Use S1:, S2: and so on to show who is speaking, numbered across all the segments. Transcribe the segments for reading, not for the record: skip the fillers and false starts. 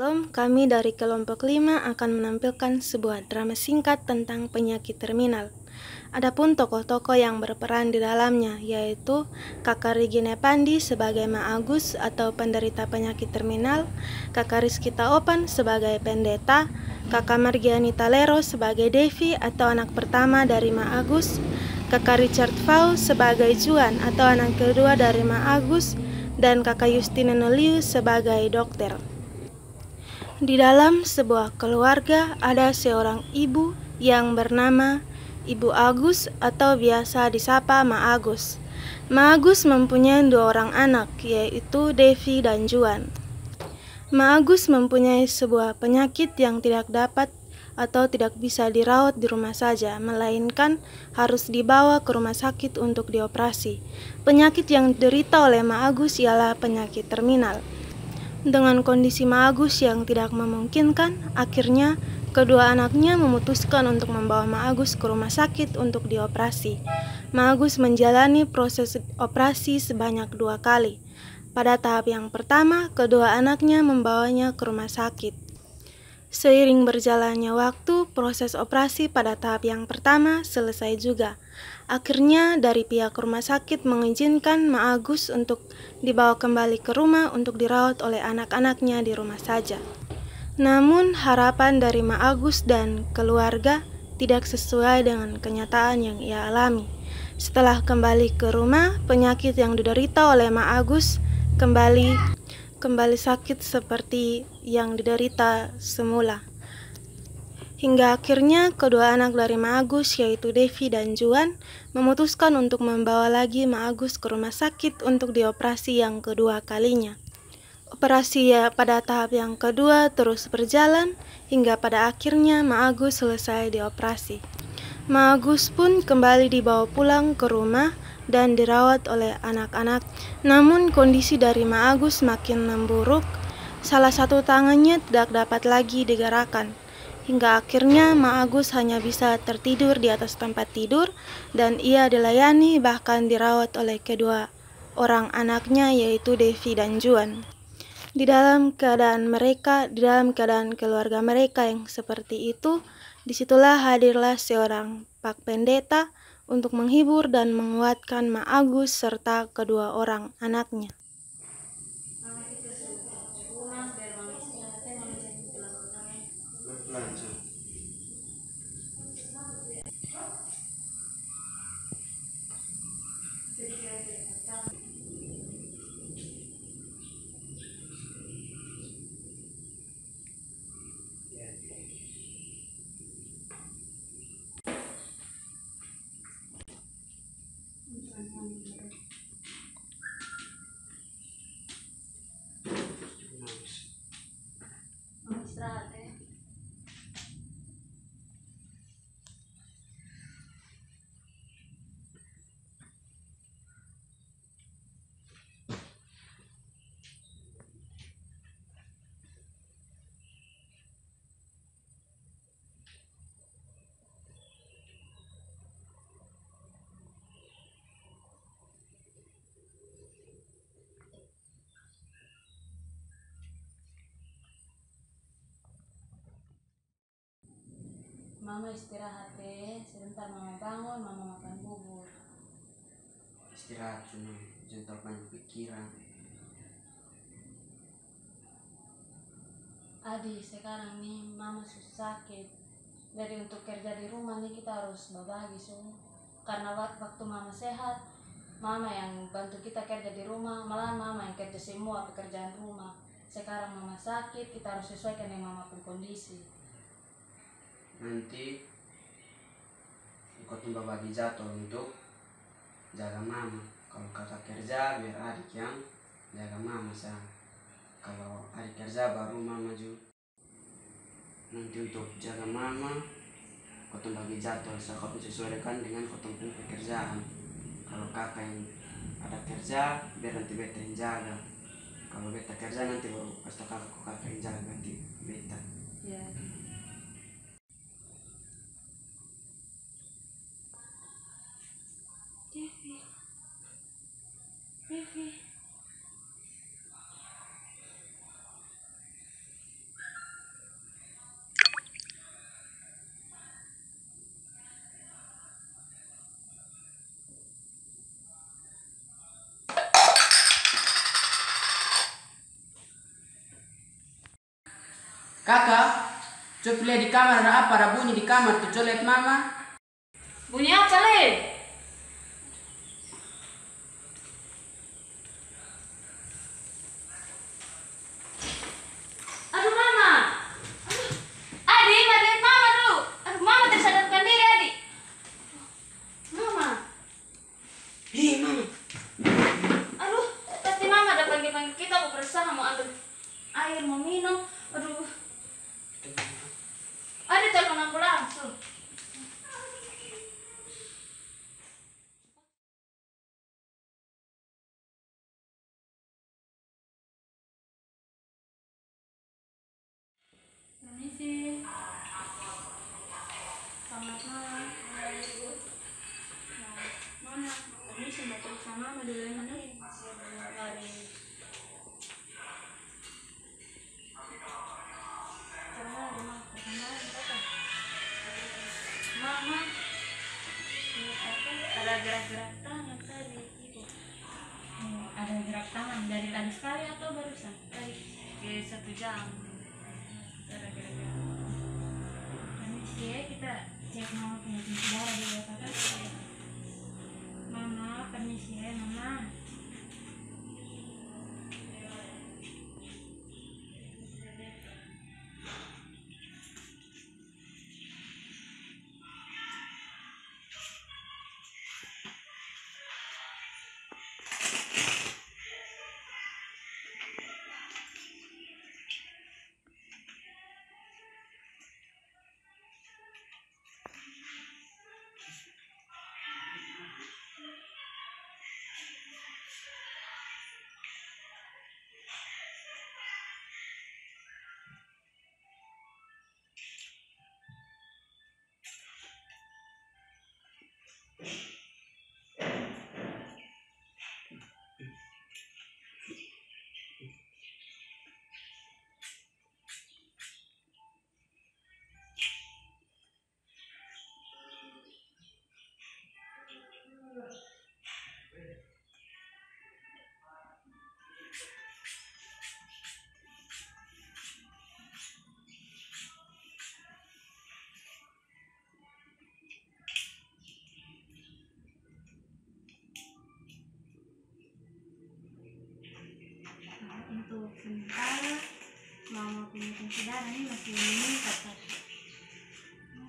S1: Shalom, kami dari kelompok 5 akan menampilkan sebuah drama singkat tentang penyakit terminal. Adapun tokoh-tokoh yang berperan di dalamnya yaitu Kakak Regine Pandi sebagai Ma Agus atau penderita penyakit terminal, Kakak Rizky Taopan sebagai pendeta, Kakak Margiani Talero sebagai Devi atau anak pertama dari Ma Agus, Kakak Richard Fau sebagai Juan atau anak kedua dari Ma Agus, dan Kakak Justine Nolius sebagai dokter. Di dalam sebuah keluarga ada seorang ibu yang bernama Ibu Agus atau biasa disapa Ma Agus. Ma Agus mempunyai 2 orang anak, yaitu Devi dan Juan. Ma Agus mempunyai sebuah penyakit yang tidak dapat atau tidak bisa dirawat di rumah saja, melainkan harus dibawa ke rumah sakit untuk dioperasi. Penyakit yang diderita oleh Ma Agus ialah penyakit terminal. Dengan kondisi Ma Agus yang tidak memungkinkan, akhirnya kedua anaknya memutuskan untuk membawa Ma Agus ke rumah sakit untuk dioperasi. Ma Agus menjalani proses operasi sebanyak 2 kali. Pada tahap yang pertama, kedua anaknya membawanya ke rumah sakit. Seiring berjalannya waktu, proses operasi pada tahap yang pertama selesai juga. Akhirnya dari pihak rumah sakit mengizinkan Ma Agus untuk dibawa kembali ke rumah untuk dirawat oleh anak-anaknya di rumah saja. Namun harapan dari Ma Agus dan keluarga tidak sesuai dengan kenyataan yang ia alami. Setelah kembali ke rumah, penyakit yang diderita oleh Ma Agus kembali sakit seperti yang diderita semula. Hingga akhirnya kedua anak dari Ma Agus yaitu Devi dan Juan memutuskan untuk membawa lagi Ma Agus ke rumah sakit untuk dioperasi yang kedua kalinya. Operasi pada tahap yang kedua terus berjalan hingga pada akhirnya Ma Agus selesai dioperasi. Ma Agus pun kembali dibawa pulang ke rumah dan dirawat oleh anak-anak. Namun kondisi dari Ma Agus makin memburuk. Salah satu tangannya tidak dapat lagi digerakkan. Hingga akhirnya Ma Agus hanya bisa tertidur di atas tempat tidur dan ia dilayani bahkan dirawat oleh kedua orang anaknya yaitu Devi dan Juan. Di dalam keadaan keluarga mereka yang seperti itu, disitulah hadirlah seorang Pak Pendeta untuk menghibur dan menguatkan Ma Agus serta kedua orang anaknya.
S2: Mama istirahat sebentar, mama bangun, mama makan bubur.
S3: Istirahat cuma, jangan banyak pikiran.
S2: Adi, sekarang nih mama susah sakit. Jadi untuk kerja di rumah nih kita harus berbagi karena waktu mama sehat, mama yang bantu kita kerja di rumah, malah mama yang kerja semua pekerjaan rumah. Sekarang mama sakit, kita harus sesuaikan dengan mama pun kondisi.
S3: Nanti ikut membagi jadwal untuk jaga mama. Kalau kakak kerja biar adik yang jaga mama sah. Kalau adik kerja baru mama juga. Nanti untuk jaga mama kau bagi jadwal sah, kau sesuaikan dengan kau pekerjaan. Kalau kakak yang ada kerja biar nanti beta yang jaga. Kalau beta kerja nanti baru pasti kakak yang jaga nanti beta.
S2: Ya. Devi.
S4: Kakak, coba lihat di kamar ada apa? Ada bunyi di kamar tuh, coba lihat mama.
S2: Bunyi apa, Le? Aduh, Mama. Aduh. Adik, lihat Mama dulu. Aduh, Mama tersadarkan diri, Adik. Mama.
S3: Hei mama.
S2: Aduh, pasti Mama ada panggil-panggil kita mau berusaha mau ambil air, mau minum. Aduh. Adik telepon ambulans tuh. Permisi. Selamat malam. Mana? Permisi, mau periksa Mama dulu ya, Mana? Mari. Mama, ini apa? Ada gerak-gerak tangan tadi. Ada gerak tangan dari tadi sekali atau barusan? Tadi 1 jam. Ada gerak-gerak. Permisi ya, kita cek Mama punya tensi darah dulu ya, Kakak. Mama, permisi ya, Mama. Untuk sementara Mama punya tensi darah ini masih meningkat, Kak.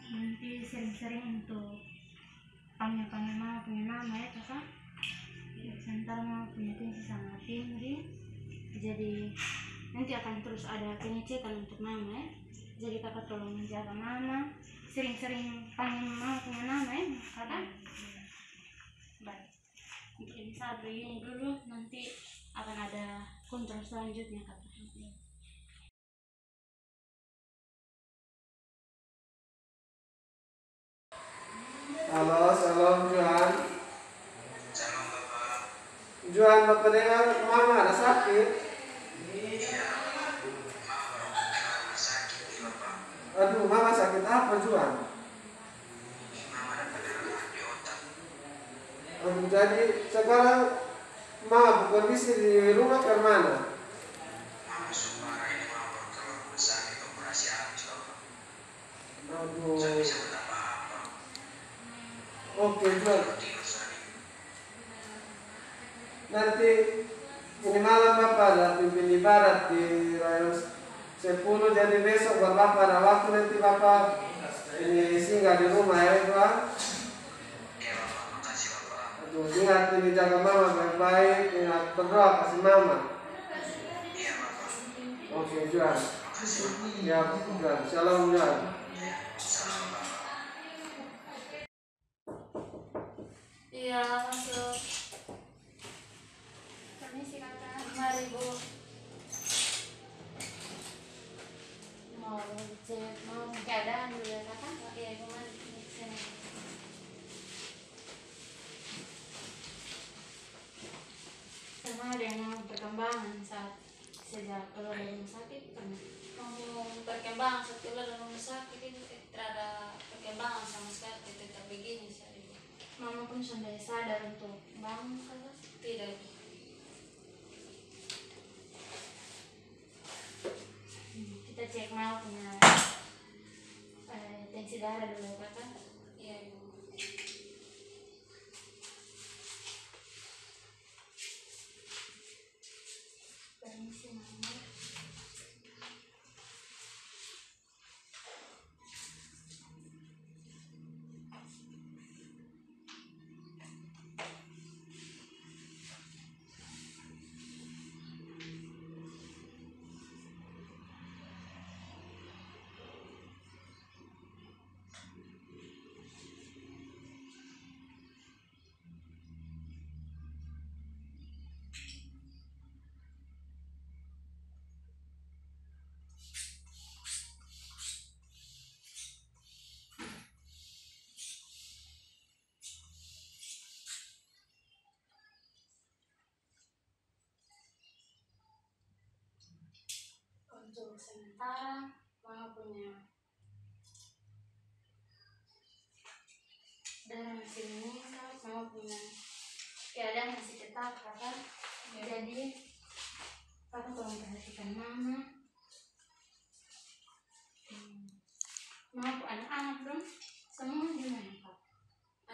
S2: Nanti sering-sering untuk panggil-panggil Mama punya nama ya, Kakak. Sementara Mama punya tensi sangat tinggi, jadi nanti akan terus ada pengecekan untuk Mama ya. Jadi Kakak tolong menjaga Mama, sering-sering panggil Mama punya nama ya, Kakak. Baik, mungkin saat begini dulu, nanti akan ada kontrol selanjutnya, Kakak.
S5: Halo, salam Juan. Juan, Bapak dengar Mama ada sakit. Aduh, Mama sakit apa Juan? Aduh, jadi sekarang Mama kondisi di rumah ke mana? Aduh. Oke, Juan. Nanti ini malam Bapak ada pimpin ibadat di Rayon 10, jadi besok Bapak ada waktu nanti Bapak ini singgah di rumah ya Juan. Aduh, ingat ini jaga Mama baik-baik, ingat berdoa kasih Mama. Oke, Juan. Ya, Juan. Shalom, Juan.
S2: Iya, masuk. Permisi Kakak, mari Bu. Mau cek, mau keadaan dulu ya Kakak. Iya, Ibu mari sini. Sama ada yang perkembangan saat sejak keluar dari rumah sakit pernah mau perkembangan saat keluar dari rumah sakit itu tidak ada perkembangan sama sekali, tetap begini saja. Mama pun sudah sadar untuk bangun, Kakak? Tidak. Kita cek Mama punya darah dulu kakak. Iya. Permisi mama. Untuk sementara mama punya darah masih meningkat, mama punya keadaan masih tetap kakak. Jadi kakak tolong perhatikan mama. Mama punya anak-anak dong, semua gimana kak?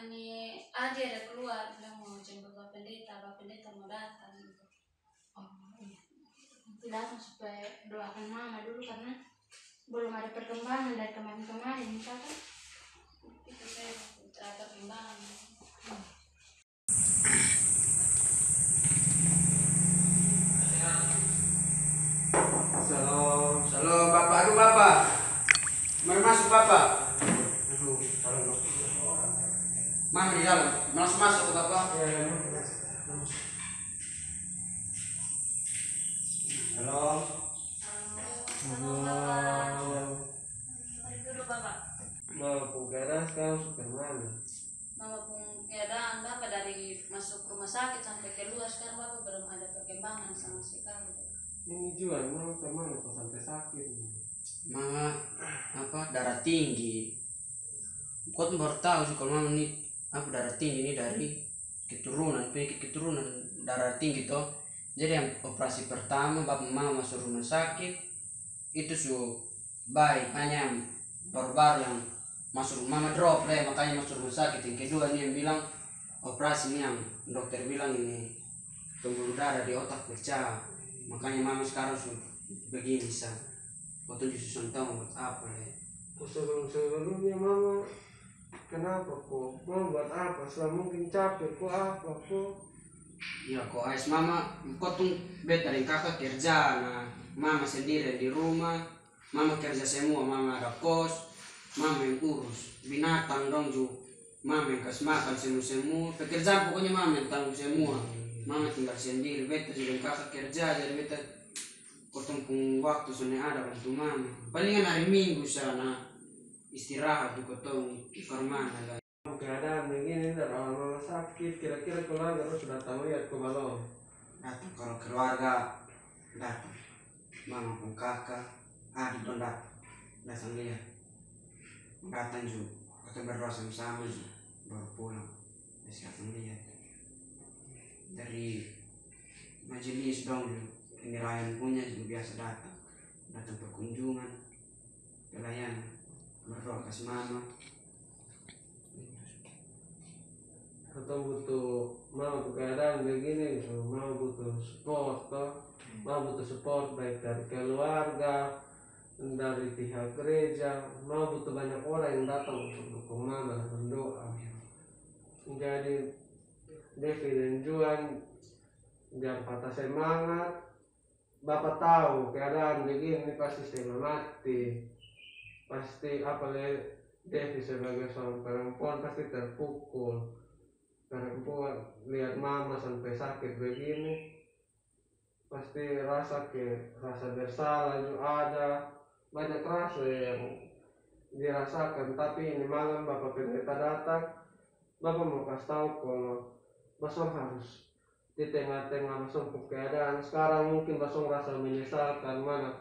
S2: Ani aja ada keluar bilang mau jemput bapak pendeta mau datang gitu. Oh iya. Nanti datang supaya doakan mama dulu karena belum ada perkembangan dari kemarin kakak. Itu saya ada perkembangan.
S5: Salam.
S3: Halo Bapak, aduh Bapak. Mari masuk Bapak. Aduh, salam Bapak. Mama di dalam, langsung masuk ke Bapak. Halo.
S2: Mari dulu bapak.
S5: Mau keadaan sekarang sudah mana?
S2: Mama pun keadaan bapak dari masuk rumah sakit sampai keluar sekarang bapak belum ada perkembangan sama sekali.
S5: Ini juga memang kemana kok sampai sakit?
S3: Mama darah tinggi. Kau tuh baru tahu sih kalau mama ini darah tinggi ini dari penyakit keturunan darah tinggi toh. Jadi yang operasi pertama bapak mama masuk rumah sakit itu baik, hanya yang baru-baru yang masuk mama drop deh makanya masuk rumah sakit. Yang kedua ini yang bilang operasi ini yang dokter bilang ini pembuluh darah di otak pecah, makanya mama sekarang begini sah. Waktu disusun tahu buat apa deh?
S5: Sebelumnya mama kenapa kok? Mama buat apa? Selama mungkin capek kok apa kok?
S3: Ya kok ais mama, kok tuh beta dan kakak kerja, nah mama sendiri di rumah, mama kerja semua, mama ada kos, mama yang urus binatang dong juga, mama yang kasih makan semua, pekerjaan pokoknya mama yang tanggung semua, mama tinggal sendiri, beta juga kakak kerja, jadi beta potong waktu soalnya ada bantu mama, palingan hari Minggu sana istirahat di kotong di mana lah.
S5: Keadaan begini dari awal mama sakit, kira-kira keluarga harus datang lihat ke balon.
S3: Datang kalau keluarga datang, mama pun kakak, adik dong datang lihat, datang juga, kita berdoa sama-sama juga, baru pulang, masih datang lihat. Dari majelis dong juga, penilaian punya juga biasa datang perkunjungan, pelayanan, berdoa kasih mama.
S5: Atau butuh mau keadaan begini, mau butuh support toh, mau butuh support baik dari keluarga, dari pihak gereja, mau butuh banyak orang yang datang untuk dukung mama dan berdoa. Jadi Devi dan Juan jangan patah semangat. Bapak tahu keadaan begini pasti setengah mati, pasti apalagi Devi sebagai seorang perempuan pasti terpukul. Perempuan lihat mama sampai sakit begini pasti rasa bersalah juga ada, banyak rasa yang dirasakan. Tapi ini malam bapak pendeta datang, bapak mau kasih tahu kalau basong harus di tengah-tengah basong keadaan sekarang mungkin basong rasa menyesalkan mana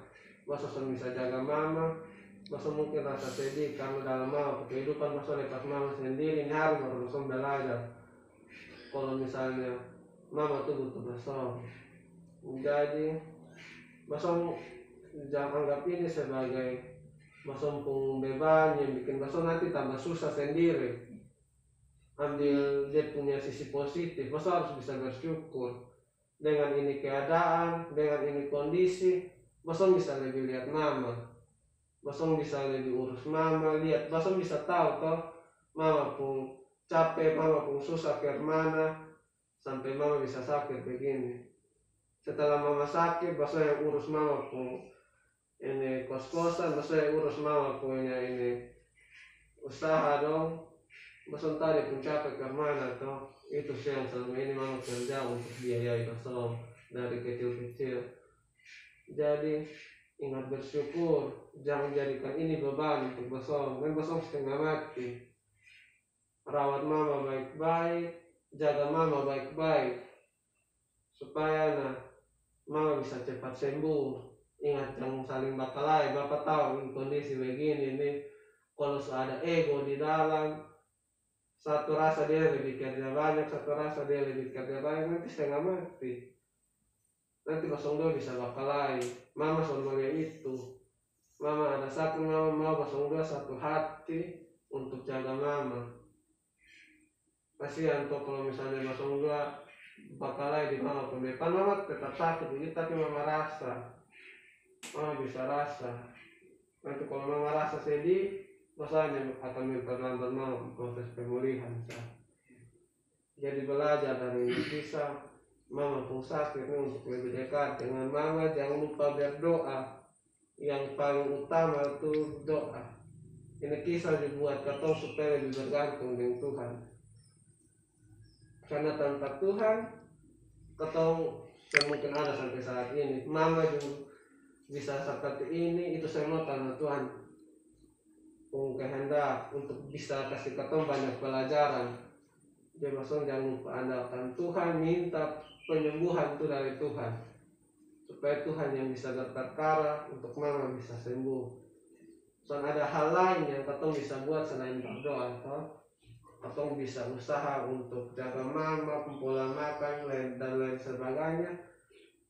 S5: basong bisa jaga mama, basong mungkin rasa sedih karena dalam mama kehidupan basong lepas mama sendiri. Ini harus basong belajar kalau misalnya mama tuh butuh basong. Jadi basong jangan anggap ini sebagai basong pun beban yang bikin basong nanti tambah susah sendiri. Ambil dia punya sisi positif, basong harus bisa bersyukur dengan ini keadaan, dengan ini kondisi. Basong bisa lebih lihat mama, basong bisa lebih urus mama, lihat basong bisa tahu toh mama pun capek, mama pun susah ke mana sampai mama bisa sakit begini. Setelah mama sakit, basong yang urus mama pun ini kos-kosan, basong yang urus mama punya ini usaha dong. Basong tadi pun capek ke mana toh, itu sih yang selama ini mama kerja untuk biayai basong dari kecil-kecil. Jadi ingat bersyukur, jangan jadikan ini beban untuk basong. Kan basong setengah mati. Rawat mama baik-baik, jaga mama baik-baik, supaya mama bisa cepat sembuh. Ingat jangan saling bakalai. Bapak tahu ini kondisi begini nih, kalau ada ego di dalam, satu rasa dia lebih kerja banyak, satu rasa dia lebih kerja banyak, nanti setengah mati. Nanti basong dua bisa bakalai. Mama soalnya itu, mama ada satu, mama mau basong dua satu hati untuk jaga mama. Kasihan tuh kalau misalnya basong dua bakalai di mama pun depan, mama tetap sakit begitu, tapi mama rasa, mama bisa rasa. Nanti kalau mama rasa sedih, basahnya akan memperlambat mama proses pemulihan. Jadi belajar dari kisah mama pun sakit untuk lebih dekat dengan mama. Jangan lupa berdoa, yang paling utama itu doa. Ini kisah dibuat katong supaya lebih bergantung dengan Tuhan, karena tanpa Tuhan katong mungkin ada sampai saat ini. Mama juga bisa seperti ini, itu semua karena Tuhan pun kehendak untuk bisa kasih katong banyak pelajaran. Jadi basong jangan lupa andalkan Tuhan, minta penyembuhan itu dari Tuhan, supaya Tuhan yang bisa berperkara untuk mama bisa sembuh. Soalnya ada hal lain yang katong bisa buat selain berdoa toh. Katong bisa usaha untuk jaga mama, pola makan, dan lain sebagainya.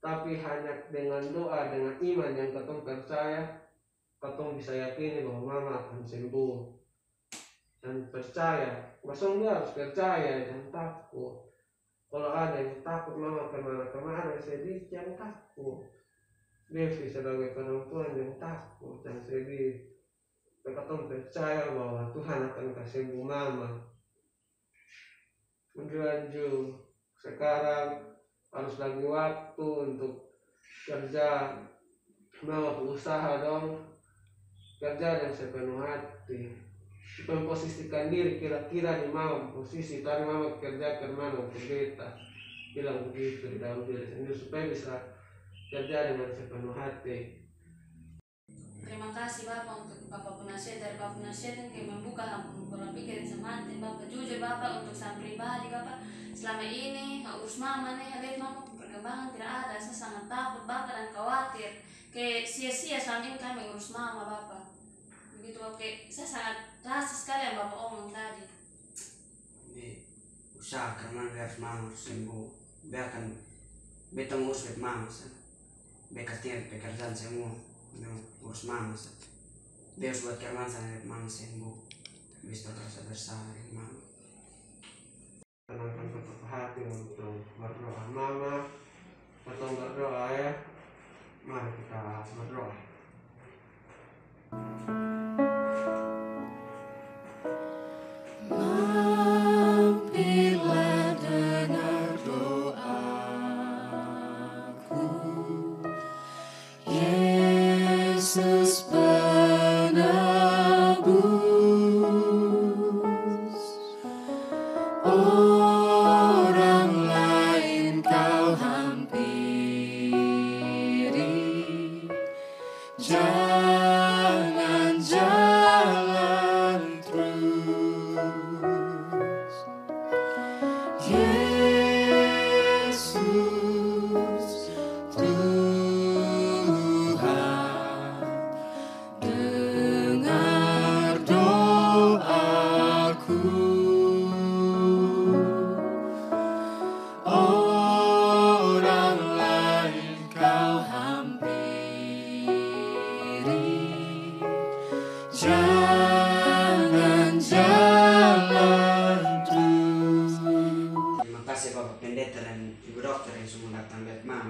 S5: Tapi hanya dengan doa, dengan iman yang katong percaya, katong bisa yakini bahwa mama akan sembuh. Dan percaya, basong dia harus percaya, jangan takut. Kalau ada yang takut mama kemana-kemana sedih, jangan takut. Devi sebagai perempuan yang takut dan sedih, katong percaya bahwa Tuhan akan kasih sembuh mama. Lanjut, sekarang harus lagi waktu untuk kerja, mama usaha dong, kerja yang sepenuh hati, memposisikan diri kira-kira di mama posisi, tadi mama kerja ke mana untuk beta, bilang begitu di dalam diri sendiri supaya bisa kerja dengan sepenuh hati.
S2: Terima kasih Bapak untuk Bapak penasihat dari Bapak penasihat yang membuka pola pikir semangat Bapak. Jujur Bapak untuk saya pribadi Bapak, selama ini urus mama nih, lihat mama perkembangan tidak ada. Saya sangat takut Bapak dan khawatir kayak sia-sia selama ini kami urus mama Bapak. Begitu oke, saya sangat rasa sekali yang Bapak omong tadi.
S3: Usahakan biar mama sembuh, biarkan beta ngurus mama sana, bekatnya pekerjaan semua urus mama sana. Dia harus buat kerjaan sana mama sembuh, bisa terasa bersalah dengan mama.
S5: Tenangkan tetap hati untuk berdoa mama, atau berdoa ya. Mari kita berdoa.
S6: Mampirlah dengar doaku, Yesus penebus. Orang lain kau hampiri, jangan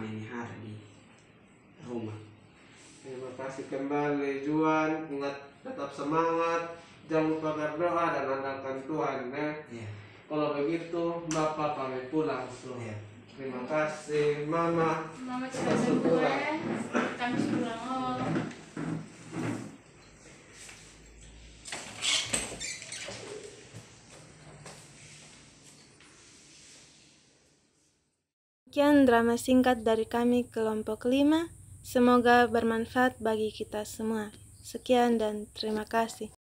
S3: selama ini hari di rumah.
S5: Terima kasih kembali Juan, ingat tetap semangat, jangan lupa berdoa dan andalkan Tuhan ya.
S3: Iya.
S5: Kalau begitu Bapak pamit pulang.
S3: Iya.
S5: Terima kasih Mama.
S2: Mama
S5: Kita
S2: cepat sembuh
S5: pulang.
S2: ya. Kami pulang. Oh.
S1: Sekian drama singkat dari kami kelompok 5. Semoga bermanfaat bagi kita semua. Sekian dan terima kasih.